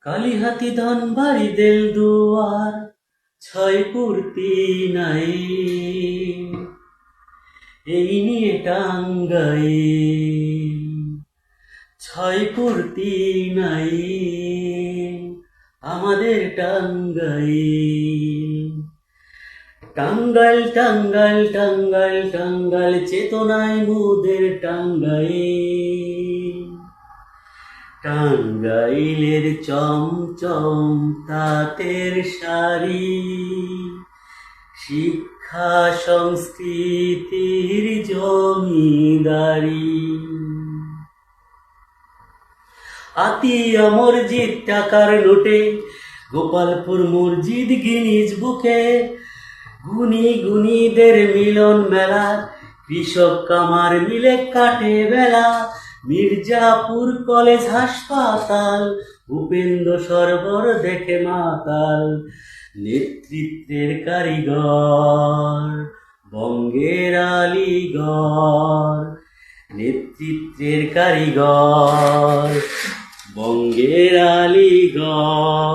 কালিহাতি ধনবাড়ি দেলদুয়ার ছয় পূর্তি নাই এই নিয়ে টাঙ্গাই ছয় পূর্তি নাই আমাদের টাঙ্গাই টাঙ্গাইল টাঙ্গাইল টাঙ্গাইল টাঙ্গাইল চেতনায় মুদের টাঙ্গাই টাঙ্গাইলের চমচম তাঁতের শাড়ি শিক্ষা সংস্কৃতির জমিদারি আতিয়া মসজিদ টাকার নোটে গোপালপুর মসজিদ গিনিজ বুকে গুণী গুণীদের মিলন মেলা কৃষক কামার মিলে কাটে বেলা মির্জাপুর কলেজ হাসপাতাল উপেন্দ্র সরোবর দেখে মাতাল নেতৃত্বের কারিগর বঙ্গের আলীগড় নেতৃত্বের কারিগর বঙ্গের আলীগড়।